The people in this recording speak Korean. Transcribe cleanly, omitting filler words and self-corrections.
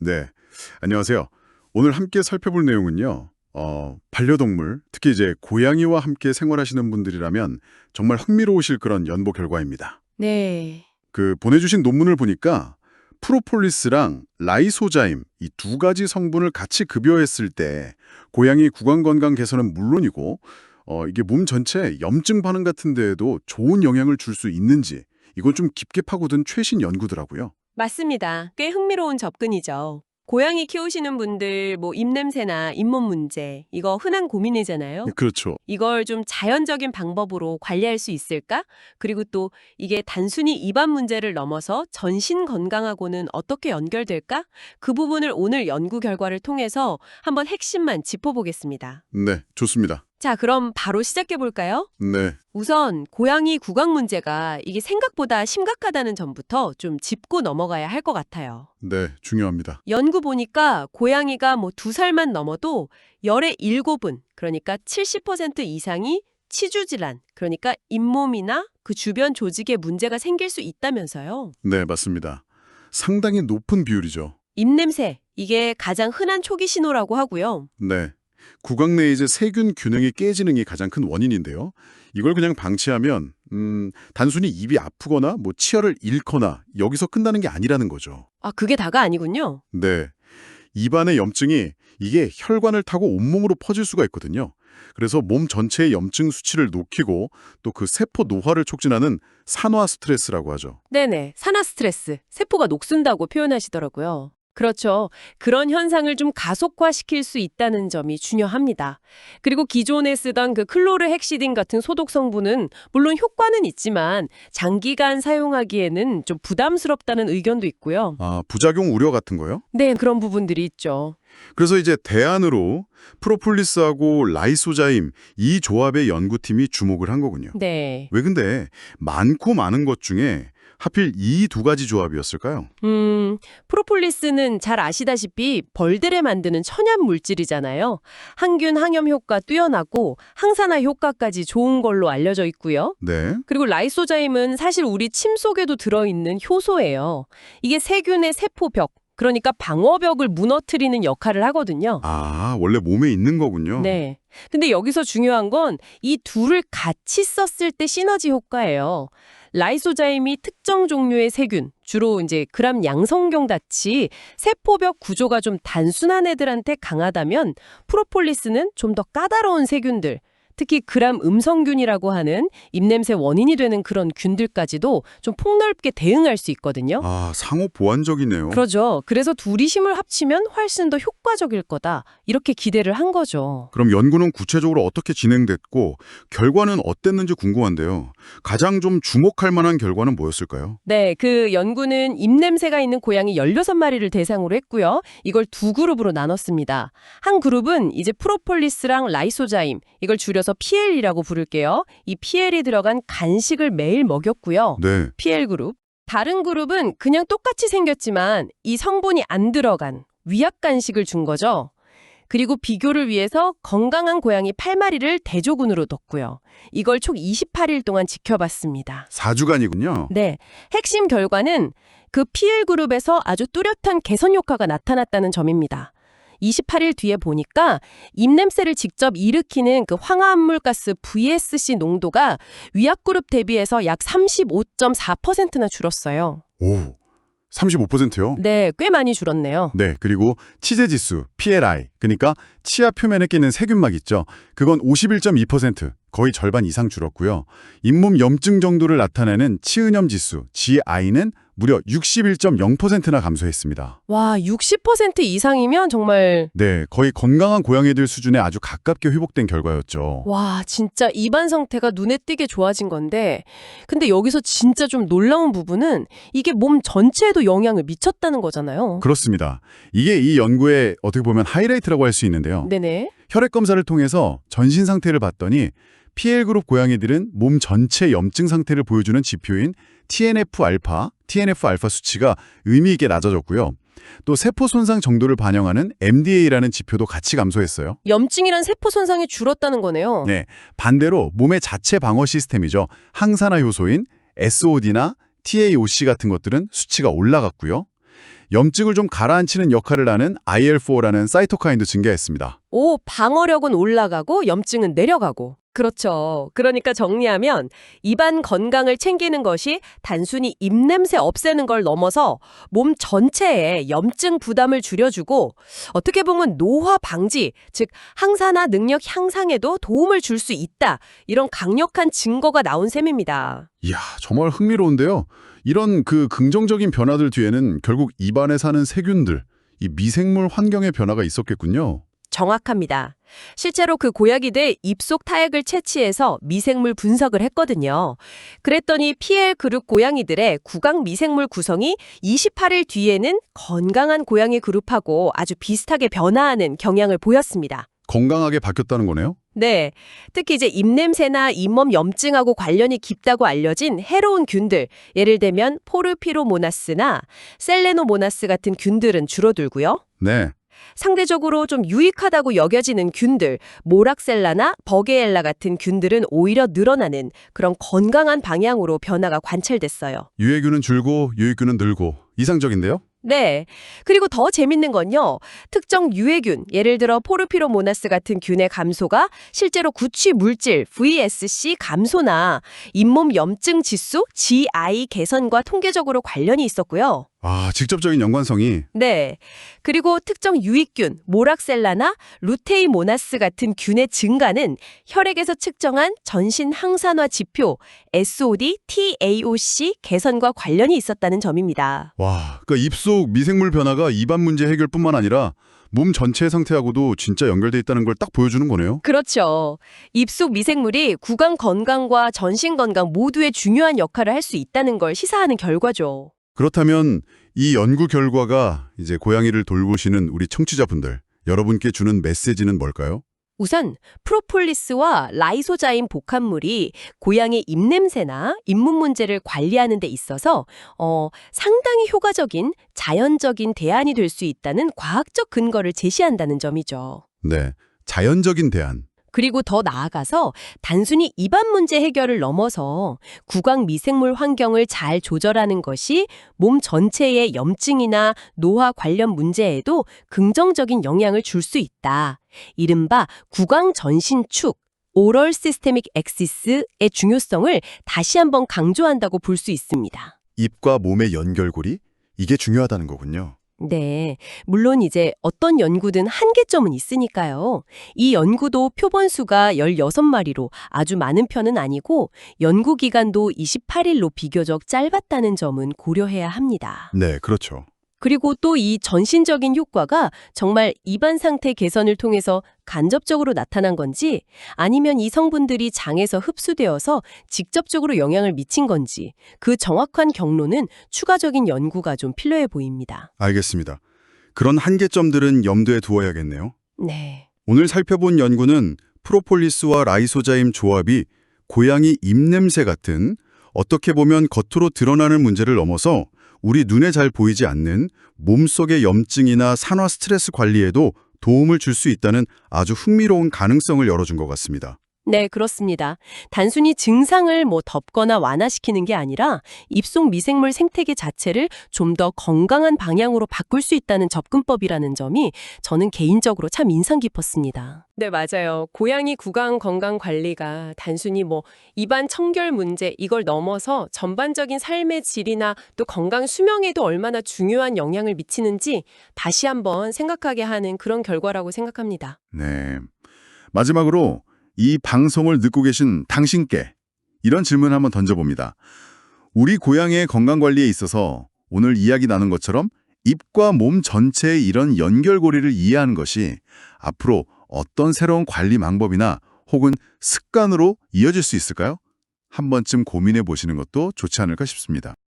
네, 안녕하세요. 오늘 함께 살펴볼 내용은요. 반려동물, 특히 이제 고양이와 함께 생활하시는 분들이라면 정말 흥미로우실 그런 연구 결과입니다. 네. 보내주신 논문을 보니까 프로폴리스랑 라이소자임 이 두 가지 성분을 같이 급여했을 때 고양이 구강 건강 개선은 물론이고 이게 몸 전체 염증 반응 같은 데에도 좋은 영향을 줄 수 있는지 이건 좀 깊게 파고든 최신 연구더라고요. 맞습니다. 꽤 흥미로운 접근이죠. 고양이 키우시는 분들 입냄새나 잇몸 문제 이거 흔한 고민이잖아요. 네, 그렇죠. 이걸 좀 자연적인 방법으로 관리할 수 있을까? 그리고 또 이게 단순히 입안 문제를 넘어서 전신 건강하고는 어떻게 연결될까? 그 부분을 오늘 연구 결과를 통해서 한번 핵심만 짚어보겠습니다. 네, 좋습니다. 자, 그럼 바로 시작해 볼까요? 네, 우선 고양이 구강 문제가 이게 생각보다 심각하다는 점부터 좀 짚고 넘어가야 할 것 같아요. 네, 중요합니다. 연구 보니까 고양이가 2살만 넘어도 열의 7은 그러니까 70% 이상이 치주 질환, 그러니까 잇몸이나 그 주변 조직에 문제가 생길 수 있다면서요. 네, 맞습니다. 상당히 높은 비율이죠. 입냄새, 이게 가장 흔한 초기 신호라고 하고요. 네. 구강 내 이제 세균 균형이 깨지는 게 가장 큰 원인인데요. 이걸 그냥 방치하면 단순히 입이 아프거나 치아를 잃거나 여기서 끝나는 게 아니라는 거죠. 아, 그게 다가 아니군요. 네. 입안의 염증이 이게 혈관을 타고 온몸으로 퍼질 수가 있거든요. 그래서 몸 전체의 염증 수치를 높이고 또 그 세포 노화를 촉진하는 산화 스트레스라고 하죠. 네네. 산화 스트레스, 세포가 녹슨다고 표현하시더라고요. 그렇죠. 그런 현상을 좀 가속화시킬 수 있다는 점이 중요합니다. 그리고 기존에 쓰던 그 클로르헥시딘 같은 소독 성분은 물론 효과는 있지만 장기간 사용하기에는 좀 부담스럽다는 의견도 있고요. 아, 부작용 우려 같은 거요? 네, 그런 부분들이 있죠. 그래서 이제 대안으로 프로폴리스하고 라이소자임 이 조합의 연구팀이 주목을 한 거군요. 네. 왜 근데 많고 많은 것 중에 하필 이 두 가지 조합이었을까요? 프로폴리스는 잘 아시다시피 벌들에 만드는 천연 물질이잖아요. 항균 항염 효과 뛰어나고 항산화 효과까지 좋은 걸로 알려져 있고요. 네. 그리고 라이소자임은 사실 우리 침 속에도 들어있는 효소예요. 이게 세균의 세포벽, 그러니까 방어벽을 무너뜨리는 역할을 하거든요. 아, 원래 몸에 있는 거군요. 네. 근데 여기서 중요한 건 이 둘을 같이 썼을 때 시너지 효과예요. 라이소자임이 특정 종류의 세균, 주로 이제 그람 양성경 같이 세포벽 구조가 좀 단순한 애들한테 강하다면 프로폴리스는 좀 더 까다로운 세균들, 특히 그람 음성균이라고 하는 입냄새 원인이 되는 그런 균들까지도 좀 폭넓게 대응할 수 있거든요. 아, 상호 보완적이네요. 그러죠. 그래서 둘이 힘을 합치면 훨씬 더 효과적일 거다. 이렇게 기대를 한 거죠. 그럼 연구는 구체적으로 어떻게 진행됐고 결과는 어땠는지 궁금한데요. 가장 좀 주목할 만한 결과는 뭐였을까요? 네, 그 연구는 입냄새가 있는 고양이 16마리를 대상으로 했고요. 이걸 두 그룹으로 나눴습니다. 한 그룹은 이제 프로폴리스랑 라이소자임, 이걸 줄여서 PL이라고 부를게요. 이 PL이 들어간 간식을 매일 먹였고요. 네. PL 그룹. 다른 그룹은 그냥 똑같이 생겼지만 이 성분이 안 들어간 위약 간식을 준 거죠. 그리고 비교를 위해서 건강한 고양이 8마리를 대조군으로 뒀고요. 이걸 총 28일 동안 지켜봤습니다. 4주간이군요. 네, 핵심 결과는 그 PL 그룹에서 아주 뚜렷한 개선 효과가 나타났다는 점입니다. 28일 뒤에 보니까 입냄새를 직접 일으키는 그 황화합물가스 VSC 농도가 위약 그룹 대비해서 약 35.4%나 줄었어요. 오, 35%요? 네, 꽤 많이 줄었네요. 네, 그리고 치제지수, PLI, 그러니까 치아 표면에 끼는 세균막 있죠. 그건 51.2%, 거의 절반 이상 줄었고요. 잇몸 염증 정도를 나타내는 치은염 지수, GI는 무려 61.0%나 감소했습니다. 와, 60% 이상이면 정말 네, 거의 건강한 고양이들 수준에 아주 가깝게 회복된 결과였죠. 와, 진짜 입안 상태가 눈에 띄게 좋아진 건데 근데 여기서 진짜 좀 놀라운 부분은 이게 몸 전체에도 영향을 미쳤다는 거잖아요. 그렇습니다. 이게 이 연구의 어떻게 보면 하이라이트라고 할 수 있는데요. 네네. 혈액 검사를 통해서 전신 상태를 봤더니 PL그룹 고양이들은 몸 전체 염증 상태를 보여주는 지표인 TNF-알파, TNF-알파 수치가 의미 있게 낮아졌고요. 또 세포 손상 정도를 반영하는 MDA라는 지표도 같이 감소했어요. 염증이란 세포 손상이 줄었다는 거네요. 네, 반대로 몸의 자체 방어 시스템이죠. 항산화 효소인 SOD나 TAOC 같은 것들은 수치가 올라갔고요. 염증을 좀 가라앉히는 역할을 하는 IL-4라는 사이토카인도 증가했습니다. 오, 방어력은 올라가고 염증은 내려가고. 그렇죠. 그러니까 정리하면 입안 건강을 챙기는 것이 단순히 입냄새 없애는 걸 넘어서 몸 전체에 염증 부담을 줄여주고 어떻게 보면 노화 방지, 즉 항산화 능력 향상에도 도움을 줄 수 있다. 이런 강력한 증거가 나온 셈입니다. 이야, 정말 흥미로운데요. 이런 긍정적인 변화들 뒤에는 결국 입안에 사는 세균들, 이 미생물 환경의 변화가 있었겠군요. 정확합니다. 실제로 그 고양이들 입속 타액을 채취해서 미생물 분석을 했거든요. 그랬더니 PL 그룹 고양이들의 구강 미생물 구성이 28일 뒤에는 건강한 고양이 그룹하고 아주 비슷하게 변화하는 경향을 보였습니다. 건강하게 바뀌었다는 거네요? 네, 특히 이제 입냄새나 잇몸 염증하고 관련이 깊다고 알려진 해로운 균들, 예를 들면 포르피로모나스나 셀레노모나스 같은 균들은 줄어들고요. 네. 상대적으로 좀 유익하다고 여겨지는 균들, 모락셀라나 버게엘라 같은 균들은 오히려 늘어나는 그런 건강한 방향으로 변화가 관찰됐어요. 유해균은 줄고 유익균은 늘고 이상적인데요? 네. 그리고 더 재밌는 건요. 특정 유해균, 예를 들어 포르피로모나스 같은 균의 감소가 실제로 구취 물질 VSC 감소나 잇몸 염증 지수 GI 개선과 통계적으로 관련이 있었고요. 아, 직접적인 연관성이. 네. 그리고 특정 유익균, 모락셀라나 루테이모나스 같은 균의 증가는 혈액에서 측정한 전신 항산화 지표 SOD, TAOC 개선과 관련이 있었다는 점입니다. 와, 그러니까 입속 미생물 변화가 입안 문제 해결뿐만 아니라 몸 전체의 상태하고도 진짜 연결돼 있다는 걸 딱 보여주는 거네요. 그렇죠. 입속 미생물이 구강 건강과 전신 건강 모두에 중요한 역할을 할 수 있다는 걸 시사하는 결과죠. 그렇다면 이 연구 결과가 이제 고양이를 돌보시는 우리 청취자분들, 여러분께 주는 메시지는 뭘까요? 우선 프로폴리스와 라이소자임 복합물이 고양이 입냄새나 잇몸 문제를 관리하는 데 있어서 상당히 효과적인 자연적인 대안이 될 수 있다는 과학적 근거를 제시한다는 점이죠. 네, 자연적인 대안. 그리고 더 나아가서 단순히 입안 문제 해결을 넘어서 구강 미생물 환경을 잘 조절하는 것이 몸 전체의 염증이나 노화 관련 문제에도 긍정적인 영향을 줄 수 있다. 이른바 구강 전신축, 오럴 시스테믹 엑시스의 중요성을 다시 한번 강조한다고 볼 수 있습니다. 입과 몸의 연결고리? 이게 중요하다는 거군요. 네, 물론 이제 어떤 연구든 한계점은 있으니까요. 이 연구도 표본수가 16마리로 아주 많은 편은 아니고 연구 기간도 28일로 비교적 짧았다는 점은 고려해야 합니다. 네, 그렇죠. 그리고 또 이 전신적인 효과가 정말 입안 상태 개선을 통해서 간접적으로 나타난 건지 아니면 이 성분들이 장에서 흡수되어서 직접적으로 영향을 미친 건지 그 정확한 경로는 추가적인 연구가 좀 필요해 보입니다. 알겠습니다. 그런 한계점들은 염두에 두어야겠네요. 네. 오늘 살펴본 연구는 프로폴리스와 라이소자임 조합이 고양이 입냄새 같은 어떻게 보면 겉으로 드러나는 문제를 넘어서 우리 눈에 잘 보이지 않는 몸속의 염증이나 산화 스트레스 관리에도 도움을 줄 수 있다는 아주 흥미로운 가능성을 열어준 것 같습니다. 네, 그렇습니다. 단순히 증상을 덮거나 완화시키는 게 아니라 입속 미생물 생태계 자체를 좀 더 건강한 방향으로 바꿀 수 있다는 접근법이라는 점이 저는 개인적으로 참 인상 깊었습니다. 네, 맞아요. 고양이 구강 건강 관리가 단순히 입안 청결 문제 이걸 넘어서 전반적인 삶의 질이나 또 건강 수명에도 얼마나 중요한 영향을 미치는지 다시 한번 생각하게 하는 그런 결과라고 생각합니다. 네. 마지막으로 이 방송을 듣고 계신 당신께 이런 질문을 한번 던져봅니다. 우리 고양이의 건강관리에 있어서 오늘 이야기 나눈 것처럼 입과 몸 전체의 이런 연결고리를 이해하는 것이 앞으로 어떤 새로운 관리 방법이나 혹은 습관으로 이어질 수 있을까요? 한 번쯤 고민해 보시는 것도 좋지 않을까 싶습니다.